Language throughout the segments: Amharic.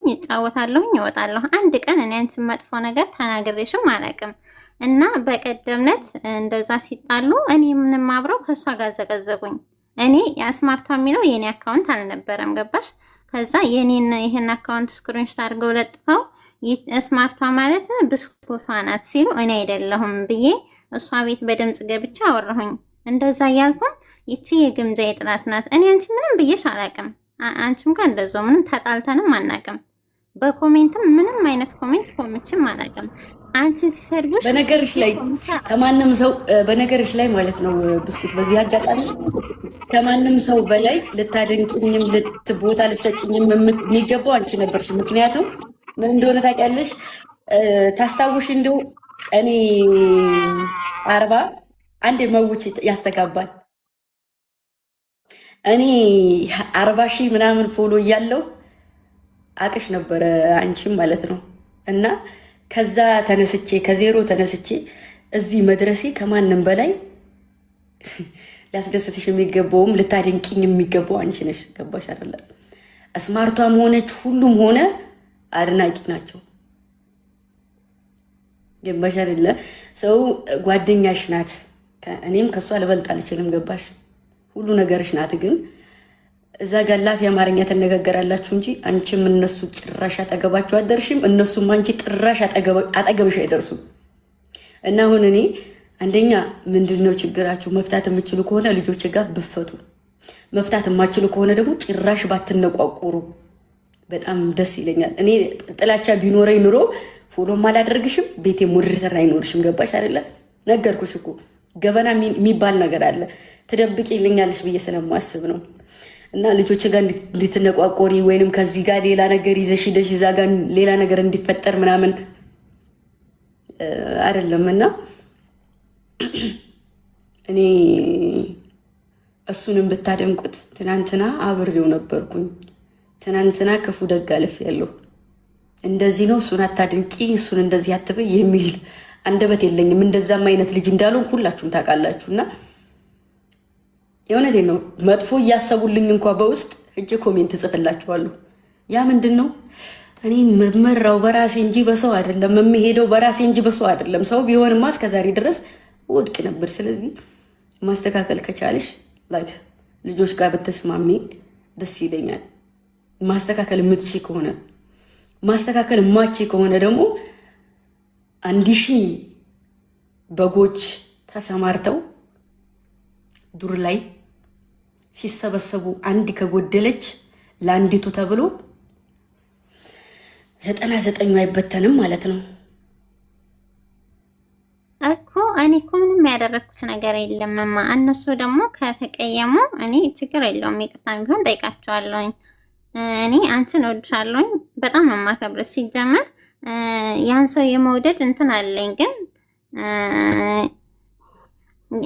ይጫወታለሁኝ እወጣለሁ። አንድ ቀን እኔ አንቺን መጥፎ ነገር ተናግሬሽም አላውቅም። እና በቀደምነት እንደዛ ሲጣሉ እኔ ምንም አብረው ከሷ ጋር ዘቀዘቁኝ። እኔ ስማርቷ የሚለው የኔ አካውንት አልነበረም ገባሽ? ከዛ የኔን ይሄን አካውንት ስክሪንሾት አድርገው ለጥፈው ስማርቷ ማለት ብስኩቷ ናት ሲሉ እኔ አይደለሁም ብዬ እሷ ቤት በድምጽ ገብቻ አወራሁኝ። እንደዛ እያልኩም ይቺ የግምጃ የጥላት ናት። እኔ አንቺ ምንም ብዬሽ አላውቅም። አንቺም ጋር እንደዛው ምንም ተጣልተንም አናውቅም። በኮሜንትም ምንም አይነት ኮሜንት ኮምችም አላውቅም። አንቺ ሲሰድቡሽ በነገርሽ ላይ ከማንም ሰው በነገርሽ ላይ ማለት ነው ብስኩት፣ በዚህ አጋጣሚ ከማንም ሰው በላይ ልታደንቅኝም ቦታ ልትሰጭኝም የሚገባው አንቺ ነበርሽ። ምክንያቱም ምን እንደሆነ ታውቂያለሽ? ታስታውሽ እንደው እኔ 40 አንድ መውጭ ያስተጋባል እኔ 40 ሺህ ምናምን ፎሎ እያለው አቅሽ ነበረ አንቺም ማለት ነው። እና ከዛ ተነስቼ ከዜሮ ተነስቼ እዚህ መድረሴ ከማንም በላይ ሊያስደስትሽ የሚገባውም ልታደንቂኝ የሚገባው አንቺ ነሽ። ገባሽ አይደለ? ስማርቷም ሆነች ሁሉም ሆነ አድናቂ ናቸው። ገባሽ አይደለ? ሰው ጓደኛሽ ናት። እኔም ከሷ ልበልጥ አልችልም። ገባሽ? ሁሉ ነገርሽ ናት። ግን እዛ ጋር ላፊ አማርኛ ተነጋገራላችሁ እንጂ አንቺም እነሱ ጭራሽ አጠገባችሁ አደርሽም፣ እነሱም አንቺ ጭራሽ አጠገብሽ አይደርሱም። እና አሁን እኔ አንደኛ ምንድነው ችግራችሁ? መፍታት የምችሉ ከሆነ ልጆች ጋር ብፈቱ፣ መፍታት የማችሉ ከሆነ ደግሞ ጭራሽ ባትነቋቁሩ በጣም ደስ ይለኛል። እኔ ጥላቻ ቢኖረኝ ኑሮ ፎሎም አላደርግሽም፣ ቤቴ ሞዴሬተር አይኖርሽም። ገባሽ አይደለ? ነገርኩሽ እኮ ገበና የሚባል ነገር አለ። ትደብቂልኛለሽ ብዬ ስለማስብ ነው። እና ልጆች ጋር እንድትነቋቆሪ ወይንም ከዚህ ጋር ሌላ ነገር ይዘሽ ሂደሽ እዛ ጋር ሌላ ነገር እንዲፈጠር ምናምን አይደለም። እና እኔ እሱንም ብታደንቁት ትናንትና አብሬው ነበርኩኝ። ትናንትና ክፉ ደግ አልፌያለሁ። እንደዚህ ነው እሱን አታድንቂ፣ እሱን እንደዚህ አትበይ የሚል አንደበት የለኝም። እንደዛም አይነት ልጅ እንዳልሆን ሁላችሁም ታውቃላችሁና የእውነቴን ነው። መጥፎ እያሰቡልኝ እንኳ በውስጥ እጅ ኮሜንት እጽፍላችኋለሁ። ያ ምንድን ነው? እኔ ምርመራው በራሴ እንጂ በሰው አይደለም፣ የምሄደው በራሴ እንጂ በሰው አይደለም። ሰው ቢሆንማ እስከዛሬ ድረስ ወድቅ ነበር። ስለዚህ ማስተካከል ከቻልሽ ላይክ ልጆች ጋር ብትስማሚ ደስ ይለኛል። ማስተካከል የምትች ከሆነ ማስተካከል ማቺ ከሆነ ደግሞ 1000 በጎች ተሰማርተው ዱር ላይ ሲሰበሰቡ አንድ ከጎደለች ለአንዲቱ ተብሎ 99 አይበተንም ማለት ነው እኮ። እኔ እኮ ምንም ያደረኩት ነገር የለምማ። እነሱ ደግሞ ከተቀየሙ እኔ ችግር የለውም፣ ይቅርታ ቢሆን ጠይቃቸዋለሁኝ። እኔ አንቺን እወድሻለሁኝ፣ በጣም ነው የማከብርሽ። ሲጀመር ያን ሰው የመውደድ እንትን አለኝ። ግን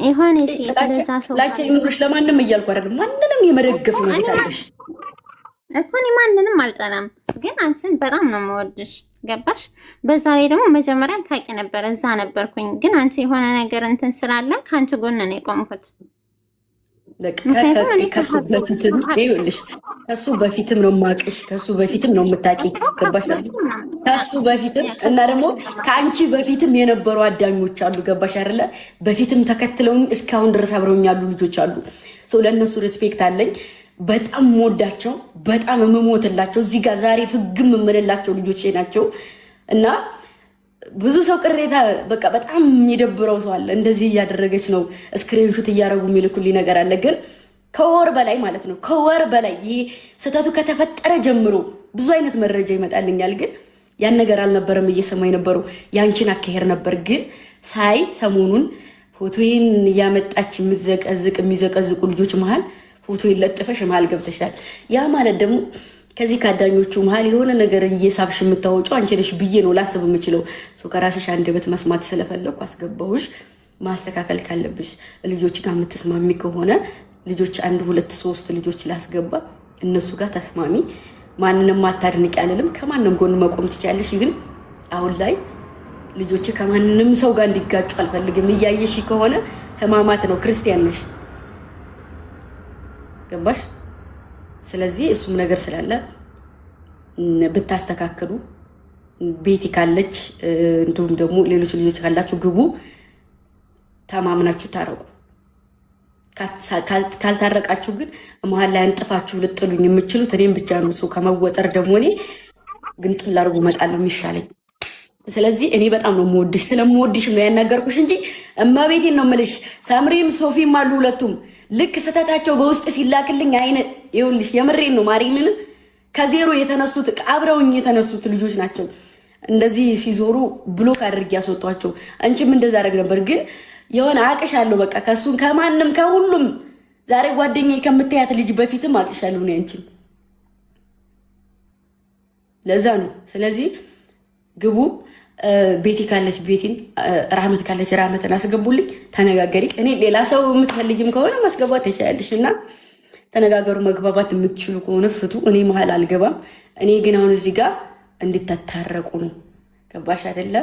የሆነ ለዛ ሰው ላቸ ይኑርሽ ለማንም እያልኩ አይደለም። ማንንም የመደገፍ ነው ታለሽ እኮ። እኔ ማንንም አልጠላም፣ ግን አንቺን በጣም ነው የምወድሽ። ገባሽ? በዛ ላይ ደግሞ መጀመሪያም ታውቂ ነበር፣ እዛ ነበርኩኝ። ግን አንቺ የሆነ ነገር እንትን ስላለ ከአንቺ ጎን ነው የቆምኩት። ከሱ በፊትም ነው ማቅሽ፣ ከሱ በፊትም ነው የምታቂ። ገባሽ? ከሱ በፊትም እና ደግሞ ከአንቺ በፊትም የነበሩ አዳኞች አሉ። ገባሽ አይደለ? በፊትም ተከትለውኝ እስካሁን ድረስ አብረውኝ ያሉ ልጆች አሉ። ሰው ለእነሱ ሬስፔክት አለኝ። በጣም የምወዳቸው በጣም የምሞትላቸው እዚህ ጋር ዛሬ ፍግም የምልላቸው ልጆች ናቸው። እና ብዙ ሰው ቅሬታ በቃ በጣም የሚደብረው ሰው አለ። እንደዚህ እያደረገች ነው ስክሪንሹት እያደረጉ የሚልኩልኝ ነገር አለ። ግን ከወር በላይ ማለት ነው ከወር በላይ ይሄ ስህተቱ ከተፈጠረ ጀምሮ ብዙ አይነት መረጃ ይመጣልኛል። ግን ያን ነገር አልነበረም እየሰማ የነበረው ያንቺን አካሄድ ነበር። ግን ሳይ ሰሞኑን ፎቶዬን እያመጣች የሚዘቀዝቁ ልጆች መሀል ፎቶ ይለጥፈሽ መሀል ገብተሻል። ያ ማለት ደግሞ ከዚህ ከአዳኞቹ መሀል የሆነ ነገር እየሳብሽ የምታወጪው አንቺ ነሽ ብዬ ነው ላስብ የምችለው። ከራስሽ አንደበት መስማት ስለፈለኩ አስገባሁሽ። ማስተካከል ካለብሽ ልጆች ጋር የምትስማሚ ከሆነ ልጆች 1 2 3 ልጆች ላስገባ፣ እነሱ ጋር ተስማሚ። ማንንም አታድንቅ ያለልም ከማንም ጎን መቆም ትችያለሽ። ግን አሁን ላይ ልጆች ከማንንም ሰው ጋር እንዲጋጩ አልፈልግም። እያየሽ ከሆነ ህማማት ነው፣ ክርስቲያን ነሽ። ገባሽ? ስለዚህ እሱም ነገር ስላለ ብታስተካክሉ ቤቲ ካለች እንዲሁም ደግሞ ሌሎች ልጆች ካላችሁ ግቡ፣ ተማምናችሁ ታረቁ። ካልታረቃችሁ ግን መሀል ላይ አንጥፋችሁ ልጥሉኝ የምችሉት እኔም ብቻ ነው። ሰው ከመወጠር ደግሞ እኔ ግን ጥል አድርጎ እመጣለሁ የሚሻለኝ። ስለዚህ እኔ በጣም ነው የምወድሽ፣ ስለምወድሽ ነው ያናገርኩሽ እንጂ እመቤቴን ነው የምልሽ። ሳምሪም ሶፊም አሉ ሁለቱም ልክ ስህተታቸው በውስጥ ሲላክልኝ አይነ ይኸውልሽ፣ የምሬን ነው ማርያምን ከዜሮ የተነሱት አብረውኝ የተነሱት ልጆች ናቸው። እንደዚህ ሲዞሩ ብሎክ አድርጌ ያስወጧቸው። አንቺም እንደዛ አደረግ ነበር፣ ግን የሆነ አቅሻለሁ በቃ ከሱ ከማንም ከሁሉም ዛሬ ጓደኛዬ ከምትያት ልጅ በፊትም አቅሻለሁ ነው አንቺን። ለዛ ነው። ስለዚህ ግቡ። ቤቲ ካለች ቤቲን፣ ራህመት ካለች ራህመትን አስገቡልኝ። ተነጋገሪ። እኔ ሌላ ሰው የምትፈልጊም ከሆነ ማስገባት ትችላለሽ እና ተነጋገሩ። መግባባት የምትችሉ ከሆነ ፍቱ። እኔ መሀል አልገባም። እኔ ግን አሁን እዚህ ጋር እንድታታረቁ ነው። ገባሽ አይደለ?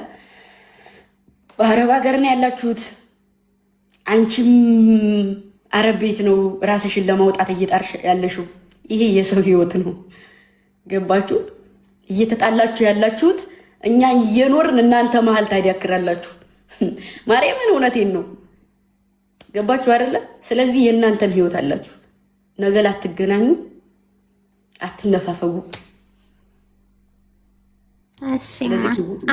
በአረብ ሀገር ነው ያላችሁት። አንቺም አረብ ቤት ነው ራስሽን ለማውጣት እየጣርሽ ያለሽው። ይሄ የሰው ህይወት ነው። ገባችሁ? እየተጣላችሁ ያላችሁት እኛ እየኖርን እናንተ መሀል ታዲያክራላችሁ። ማርያምን እውነቴን ነው። ገባችሁ አይደለ? ስለዚህ የእናንተም ህይወት አላችሁ። ነገ ላትገናኙ፣ አትነፋፈጉ። እሺ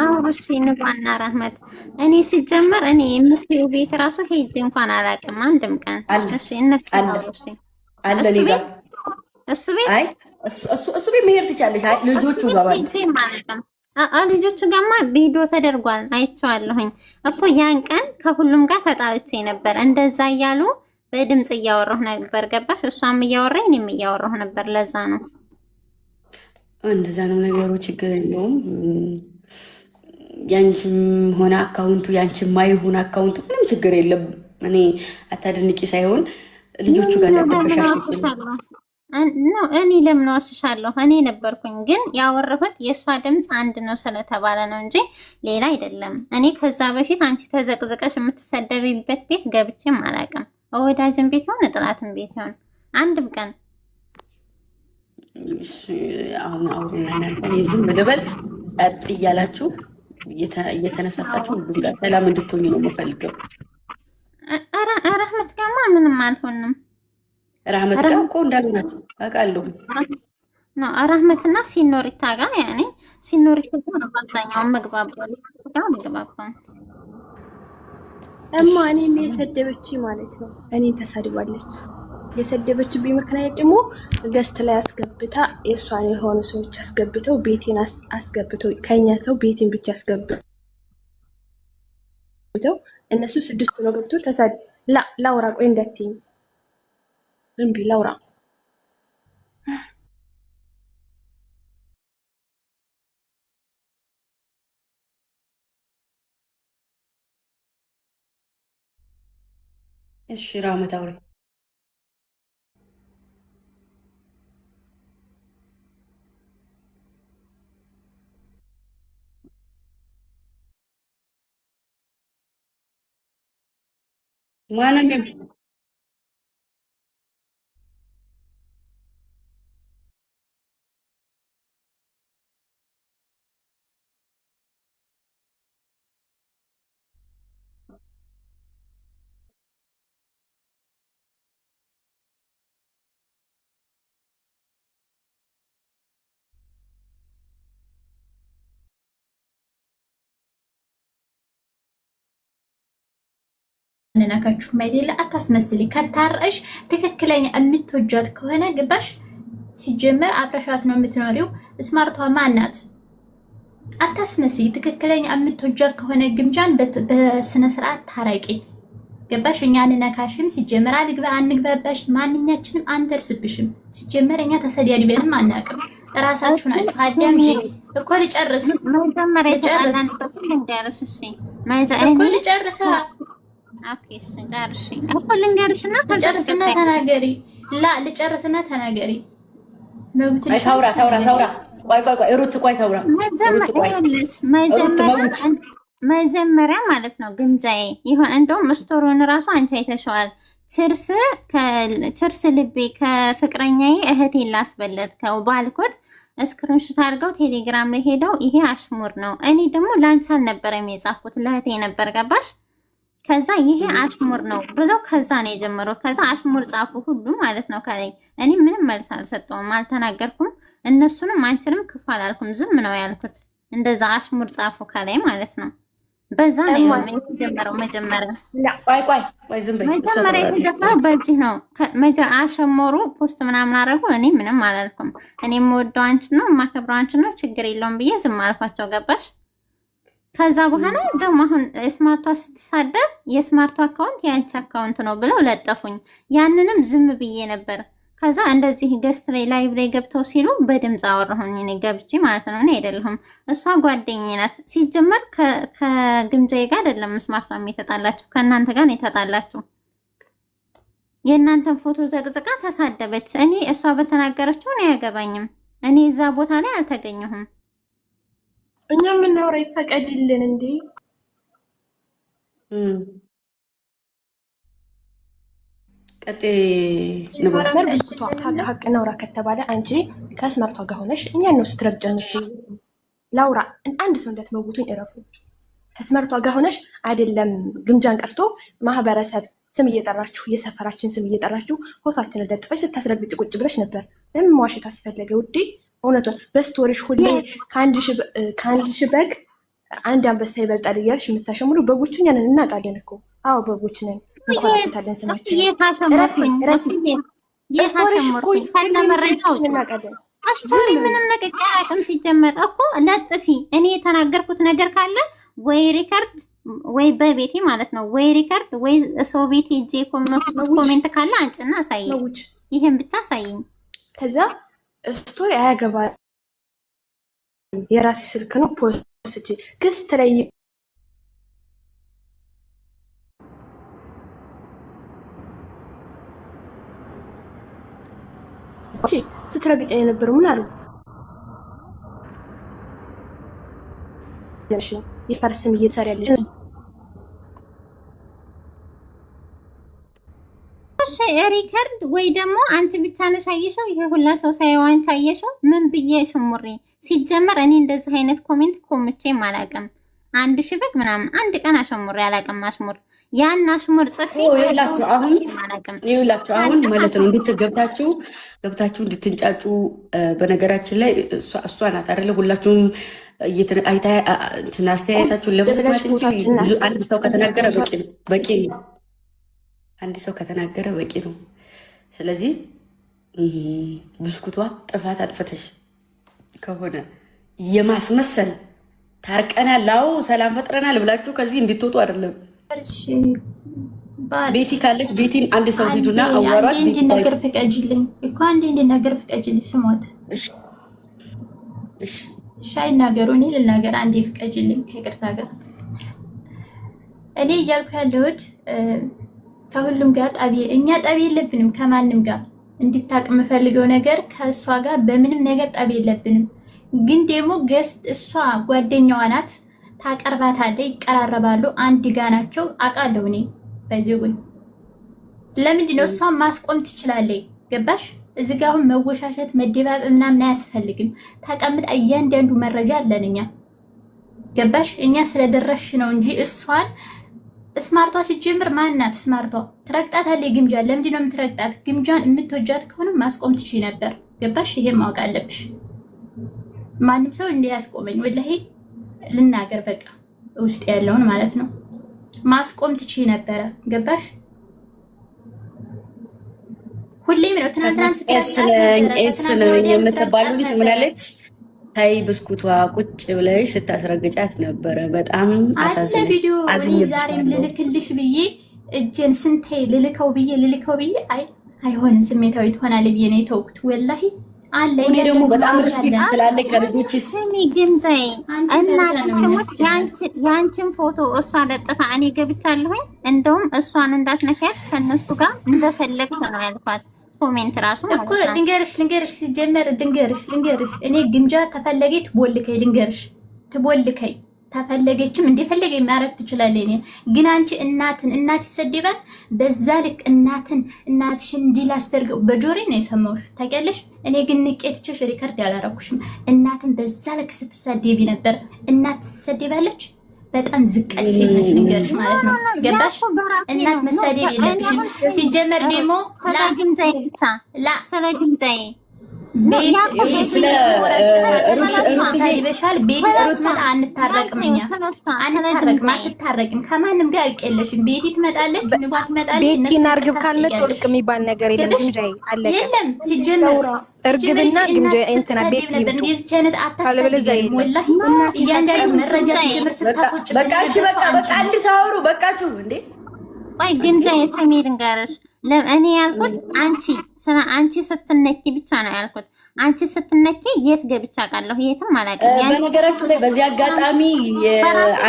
አውሩሽ ንባና ራህመት። እኔ ሲጀመር እኔ የምትዩ ቤት ራሱ ሄጄ እንኳን አላውቅም አንድም ቀን። እሺ እነሱ አውሩሽ አለ ሌላ እሱ ቤት አይ እሱ ቤት መሄድ ትቻለሽ። አይ ልጆቹ ጋር ማለት ልጆቹ ጋርማ ቪዲዮ ተደርጓል አይቼዋለሁኝ እኮ። ያን ቀን ከሁሉም ጋር ተጣልቼ ነበር። እንደዛ እያሉ በድምጽ እያወራሁ ነበር። ገባሽ? እሷም እያወራኝ እኔም እያወራሁ ነበር። ለዛ ነው እንደዛ ነው ነገሩ። ችግር የለውም። ያንቺም ሆነ አካውንቱ ያንቺም ማይሆን አካውንቱ ምንም ችግር የለም። እኔ አታደንቂ ሳይሆን ልጆቹ ጋር እንዳትበሻሽ ነው። እኔ ለምን ዋስሻለሁ? እኔ ነበርኩኝ ግን ያወራሁት የእሷ ድምፅ አንድ ነው ስለተባለ ነው እንጂ ሌላ አይደለም። እኔ ከዛ በፊት አንቺ ተዘቅዝቀሽ የምትሰደቢበት ቤት ገብቼም አላውቅም። ወዳጅን ቤት ይሆን ጥላትን ቤት ይሆን አንድም ቀን። አሁን እናንተ ዝም ልበል ጸጥ እያላችሁ እየተነሳሳችሁ ሁሉም ጋር ሰላም እንድትሆኝ ነው የምፈልገው። ራህመት ጋማ ምንም አልሆንም። ራህመት ጋር እኮ እንዳልሆናችሁ አውቃለሁ። ራህመትና ሲኖሪታ ጋር ያኔ ሲኖሪታ ጋር አብዛኛው መግባባው እማ እኔን የሰደበች ማለት ነው። እኔን ተሳድባለች። የሰደበችብኝ ምክንያት ደግሞ ገስት ላይ አስገብታ የእሷን የሆኑ ሰዎች አስገብተው ቤቴን አስገብተው ከኛ ሰው ቤቴን ብቻ አስገብተው እነሱ 6 ሆነው ገብቶ ላውራ ቆይ እንዳትይኝ እምቢ ላውራ እሺ ራህመት አውሪ። ማንም ነካችሁ ማይደለ አታስመስሊ። ከታረሽ ትክክለኛ የምትወጃት ከሆነ ግባሽ ሲጀመር አብረሻት ነው የምትኖሪው። ስማርቷ ማናት? አታስመስሊ። ትክክለኛ የምትወጃት ከሆነ ግምጃን በስነ ስርዓት ታረቂ። ገባሽ? እኛ አንነካሽም። ሲጀመር አልግባ አንግባባሽ ማንኛችንም አንደርስብሽም። ሲጀመር እኛ ተሰዳድበንም አናውቅም። እራሳችሁ ናችሁ። አዳምጪ እኮ ልጨርስ ልጨርስ ልጨርስና ተናገሪ። ልጨርስና ተናገሪ። ታውራ ቆይ ሩት ቆይ ታውራ መጀመሪያ ማለት ነው ግምጃዬ ይሆን። እንደውም ስቶሪውን እራሱ አንቺ አይተሽዋል። ችርስ ልቤ ከፍቅረኛዬ እህቴን ላስበለጥከው ባልኩት ስክሪንሾት አድርገው ቴሌግራም ላይ ሄደው ይሄ አሽሙር ነው፣ እኔ ደግሞ ላንቺ አልነበረም የጻፍኩት ለእህቴ ነበር ገባሽ? ከዛ ይሄ አሽሙር ነው ብለው ከዛ ነው የጀመረው። ከዛ አሽሙር ጻፉ ሁሉ ማለት ነው ከላይ። እኔ ምንም መልስ አልሰጠውም፣ አልተናገርኩም። እነሱንም አንቺንም ክፉ አላልኩም፣ ዝም ነው ያልኩት። እንደዛ አሽሙር ጻፉ ከላይ ማለት ነው። በዛ ነው የተጀመረው። መጀመሪያ የተጀመረው በዚህ ነው። አሸሞሩ ፖስት ምናምን አደረጉ። እኔ ምንም አላልኩም። እኔ የምወደው አንቺን ነው የማከብረው አንቺን ነው፣ ችግር የለውም ብዬ ዝም አልኳቸው ገባሽ? ከዛ በኋላ ደግሞ አሁን ስማርቷ ስትሳደብ የስማርቷ አካውንት የአንቺ አካውንት ነው ብለው ለጠፉኝ። ያንንም ዝም ብዬ ነበር። ከዛ እንደዚህ ገስት ላይ ላይቭ ላይ ገብተው ሲሉ በድምፅ አወራሁኝ እኔ ገብቼ ማለት ነው። እኔ አይደለሁም እሷ ጓደኛዬ ናት። ሲጀመር ከግምጃዬ ጋር አይደለም ስማርቷም የተጣላችሁ ከእናንተ ጋር ነው የተጣላችሁ። የእናንተን ፎቶ ዘቅዝቃ ተሳደበች። እኔ እሷ በተናገረችው እኔ አያገባኝም። እኔ እዛ ቦታ ላይ አልተገኘሁም። እኛ የምናወራ ይፈቀድልን እንዴ? ቀጤ ንባረመር ብስኩቷ ሀቅ ነውራ ከተባለ አንቺ ከስማርቷ ጋር ሆነሽ እኛ ነው ስትረግጨንች ላውራ አንድ ሰው እንዳትመውቱኝ እረፉ። ከስማርቷ ጋር ሆነሽ አይደለም ግምጃን ቀርቶ ማህበረሰብ ስም እየጠራችሁ የሰፈራችን ስም እየጠራችሁ ሆታችን ለጥፈሽ ስታስረግጭ ቁጭ ብለሽ ነበር። ለምን መዋሸት አስፈለገ ውዴ? እውነቱን በስቶሪሽ ሁሌ ከአንድ ሺህ በግ አንድ አንበሳ ይበልጣል እያልሽ የምታሸሙሉ በጎቹ እኛ ነን፣ እናውቃለን እኮ። አዎ በጎች ነን፣ እንኳን ስማችን ስቶሪ ምንም ነገር አያውቅም። ሲጀመር እኮ ለጥፊ እኔ የተናገርኩት ነገር ካለ ወይ ሪከርድ ወይ በቤቴ ማለት ነው ወይ ሪከርድ ወይ ሰው ቤት ሄጄ ኮሜንት ካለ አንጭና አሳየኝ። ይሄን ብቻ አሳየኝ። ከዛ ስቶሪ አያገባ የራሴ ስልክ ነው ፖስት ግስት ላይ ስትረግጭ የነበረው ምን አሉ? ይፈርስም እየተሰራለች ሪከርድ ወይ ደግሞ አንቺ ብቻ ነሽ አየሽው? ይሄ ሁላ ሰው ሳይው አንቺ አየሽው? ምን ብዬ ሽሙሬ? ሲጀመር እኔ እንደዚህ አይነት ኮሜንት ኮምቼም አላውቅም። 1000 በግ ምናምን አንድ ቀን አሸሙሬ አላውቅም። አሽሙር ያን አሽሙር ጽፌ ይላችሁ አሁን ማለት ነው እንድትገብታችሁ እንድትንጫጩ። በነገራችን ላይ እሷ ናት አይደለ? ሁላችሁም አስተያየታችሁን ለመስማት እንጂ አንድ ሰው ከተናገረ በቂ ነው። አንድ ሰው ከተናገረ በቂ ነው። ስለዚህ ብስኩቷ ጥፋት አጥፈተሽ ከሆነ የማስመሰል ታርቀናል፣ አዎ ሰላም ፈጥረናል ብላችሁ ከዚህ እንድትወጡ አይደለም። ቤቲ ካለች ቤቲን አንድ ሰው ሂዱና አዋሯት። ቤቲ ነገር ፍቀጅልኝ እኮ አንዴ እንድናገር ፍቀጅልኝ። ስሞት እሺ ሻይ ናገሩ እኔ ልናገር አንዴ ፍቀጅልኝ ከይቅርታ ጋር። እኔ እያልኩ ያለሁት ከሁሉም ጋር እኛ ጠብ የለብንም ከማንም ጋር። እንድታቅ የምፈልገው ነገር ከእሷ ጋር በምንም ነገር ጠብ የለብንም። ግን ደግሞ ገስት እሷ ጓደኛዋ ናት፣ ታቀርባታለች፣ ይቀራረባሉ፣ አንድ ጋ ናቸው አውቃለሁ እኔ። በዚህ ጉኝ ለምንድን ነው እሷን ማስቆም ትችላለች? ገባሽ? እዚህ ጋር አሁን መወሻሸት መደባበብ ምናምን አያስፈልግም። ተቀምጣ እያንዳንዱ መረጃ አለን እኛ። ገባሽ? እኛ ስለደረስሽ ነው እንጂ እሷን ስማርቷ ሲጀምር ማናት ስማርቷ? ትረግጣታለች ግምጃ። ለምንድን ነው የምትረግጣት? ግምጃን የምትወጃት ከሆነ ማስቆም ትችይ ነበር። ገባሽ? ይሄን ማወቅ አለብሽ። ማንም ሰው እንዲያስቆመኝ ወላሂ ልናገር በቃ ውስጥ ያለውን ማለት ነው። ማስቆም ትችይ ነበረ። ገባሽ? ሁሌም ነው ትናንትና ስታስነኝ የምትባሉ ልጅ ምናለች? ታይ ብስኩቷ ቁጭ ብለሽ ስታስረግጫት ነበረ። በጣም አሳዝነሽ ቪዲዮ ዛሬም ልልክልሽ ብዬ እጄን ስንቴ ልልከው ብዬ አይሆንም ስሜታዊ ትሆናለች ብዬ ነው የተውኩት ወላሂ አለ። እኔ ደግሞ በጣም ሪስፔክት ስላለ ከልጆችስ ስሚ ግምታይ እና ያንቺን ፎቶ እሷ ለጥፋ እኔ ገብቻለሁኝ። እንደውም እሷን እንዳትነካት ከነሱ ጋር እንደፈለግሽ ነው ያልኳት። ኮሜንት ራሱ እኮ ልንገርሽ ሲጀመር ልንገርሽ እኔ ግምጃ ተፈለገ ትቦልከኝ ትቦልከኝ ተፈለገችም እንደፈለገ የሚያረግ ትችላለች። እኔ ግን አንቺ እናት ይሰደባል በዛ ልክ እናትሽን እንዲህ ላስደርገው በጆሮዬ ነው የሰማሁሽ። ታውቂያለሽ እኔ ግን ንቄትችሽ ሪከርድ ያላረኩሽም። እናትን በዛ ልክ ስትሳደቢ ነበር። እናት ትሰደባለች። በጣም ዝቃጭ ሴት ነሽ ልንገርሽ ማለት ነው። ገባሽ? እናት መሳደብ የለብሽም። ሲጀመር ደግሞ ቤተሰብሻል ቤተሰብ አንታረቅም፣ እኛ አንታረቅም፣ አትታረቅም። ከማንም ጋር እርቅ የለሽም። ቤቲ ትመጣለች፣ ንጓ ትመጣለች። ቤቲና እርግብ ካልመጡ እርቅ የሚባል ነገር የለም። ግምጃዬ አለቀ። የለም ሲጀመር እርግብና ግምጃ እንትና ቤቲ እንደዚህ አይነት አታስፈልግም። ወላሂ እያንዳንዱ መረጃ ሲጀምር ስታስወጭ በቃ እሺ፣ በቃ እንድታወሩ በቃችሁ እንዴ። ቆይ ግምጃ የሰሚር እንጋረሽ እኔ ያልኩት አንቺ ስትነኪ ብቻ ነው ያልኩት። አንቺ ስትነኪ የት ገብቻ አውቃለሁ? የትም አላውቅም። በነገራችሁ ላይ በዚህ አጋጣሚ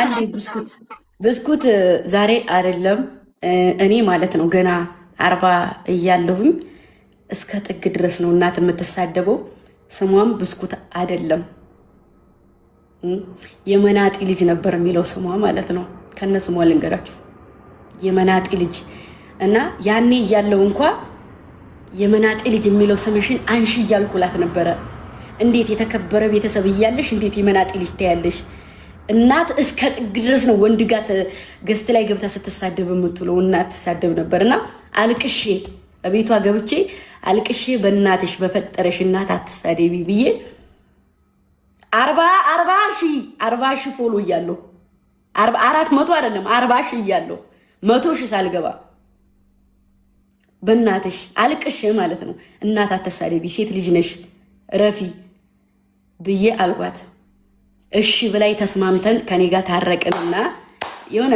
አንድ ብስኩት ዛሬ አይደለም እኔ ማለት ነው ገና 40 እያለሁኝ እስከ ጥግ ድረስ ነው እናት የምትሳደበው። ስሟም ብስኩት አይደለም የመናጢ ልጅ ነበር የሚለው ስሟ ማለት ነው። ከነ ስሟ ልንገራችሁ የመናጢ ልጅ እና ያኔ እያለው እንኳ የመናጤ ልጅ የሚለው ስምሽን አንሺ እያልኩላት ነበረ። እንዴት የተከበረ ቤተሰብ እያለሽ እንዴት የመናጤ ልጅ ትያለሽ? እናት እስከ ጥግ ድረስ ነው ወንድ ጋር ገስት ላይ ገብታ ስትሳደብ የምትውለው እናት ትሳደብ ነበርና አልቅሼ ቤቷ ገብቼ አልቅሼ በእናትሽ በፈጠረሽ እናት አትሳደቢ ብዬ 40 ሺህ ፎሎ እያለሁ 400 አይደለም 40 ሺህ እያለሁ 100 ሺህ ሳልገባ በእናትሽ አልቅሽ ማለት ነው። እናት አትሳደቢ፣ ሴት ልጅ ነሽ ረፊ ብዬ አልኳት። እሺ ብላይ ተስማምተን ከኔ ጋር ታረቅንና የሆነ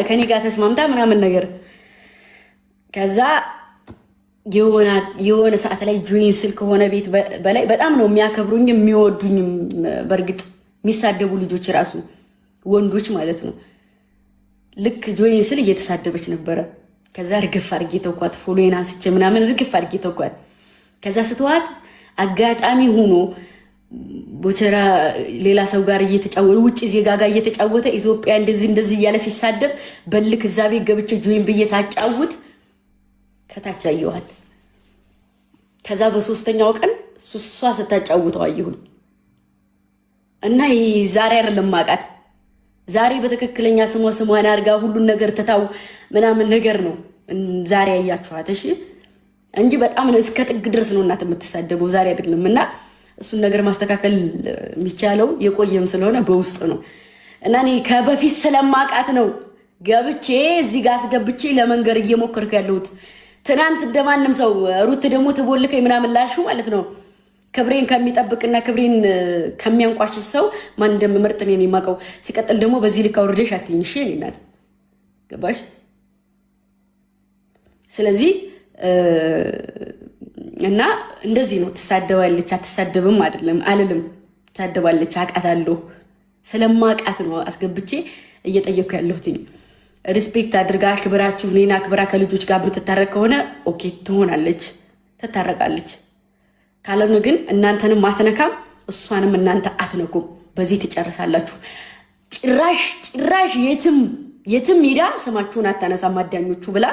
ከኔ ጋር ተስማምታ ምናምን ነገር ከዛ የሆነ ሰዓት ላይ ጆይን ስል ከሆነ ቤት በላይ በጣም ነው የሚያከብሩኝ የሚወዱኝም። በእርግጥ የሚሳደቡ ልጆች ራሱ ወንዶች ማለት ነው። ልክ ጆይን ስል እየተሳደበች ነበረ። ከዛ ርግፍ አድርጌ ተውኳት። ፎሎዬን አንስቼ ምናምን ርግፍ አድርጌ ተውኳት። ከዛ ስትዋት አጋጣሚ ሆኖ ቦቸራ ሌላ ሰው ጋር እየተጫወተ ውጭ ዜጋ ጋር እየተጫወተ ኢትዮጵያ እንደዚህ እያለ ሲሳደብ በልክ እዛ ቤት ገብቼ ጆይን ብዬ ሳጫውት ከታች አየኋት። ከዛ በሶስተኛው ቀን እሷ ስታጫውተው አየሁኝ እና ዛሬ አይደለም ማውቃት ዛሬ በትክክለኛ ስሟን አድርጋ ሁሉን ነገር ትታው ምናምን ነገር ነው ዛሬ ያያችኋት። እሺ እንጂ በጣም እስከ ጥግ ድረስ ነው እናት የምትሳደበው ዛሬ አይደለም። እና እሱን ነገር ማስተካከል የሚቻለው የቆየም ስለሆነ በውስጥ ነው። እና እኔ ከበፊት ስለማውቃት ነው ገብቼ እዚህ ጋር አስገብቼ ለመንገር እየሞከርኩ ያለሁት። ትናንት እንደማንም ሰው ሩት ደግሞ ትቦልከኝ ምናምን ላልሽው ማለት ነው ክብሬን ከሚጠብቅና ክብሬን ከሚያንቋሽሽ ሰው ማን እንደምመርጥ እኔ ነኝ የማውቀው። ሲቀጥል ደግሞ በዚህ ልክ አውርደሽ አትይኝሽ እኔ እናት ገባሽ? ስለዚህ እና እንደዚህ ነው ትሳደባለች። አትሳደብም አይደለም አልልም፣ ትሳደባለች። አውቃታለሁ ስለማውቃት ነው አስገብቼ እየጠየኩ ያለሁት። ሪስፔክት አድርጋ ክብራችሁ እኔና ክብራ ከልጆች ጋር ብትታረቅ ከሆነ ኦኬ ትሆናለች፣ ትታረቃለች። ካልሆነ ግን እናንተንም አትነካም፣ እሷንም እናንተ አትነኩም። በዚህ ትጨርሳላችሁ። ጭራሽ የትም ሄዳ ስማችሁን አታነሳም አዳኞቹ ብላ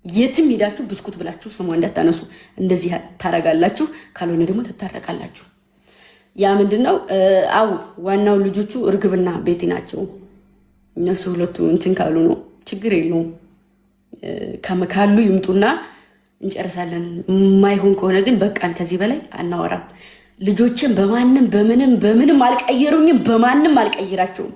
የትም ሄዳችሁ ብስኩት ብላችሁ ስሟ እንዳታነሱ እንደዚህ ታረጋላችሁ። ካልሆነ ደግሞ ትታረቃላችሁ። ያ ምንድነው? አው ዋናው ልጆቹ እርግብና ቤቲ ናቸው። እነሱ ሁለቱ እንትን ካሉ ነው ችግር የለውም። ካሉ ይምጡና እንጨርሳለን። የማይሆን ከሆነ ግን በቃን፣ ከዚህ በላይ አናወራም። ልጆችን በማንም በምንም አልቀየሩኝም፣ በማንም አልቀይራቸውም።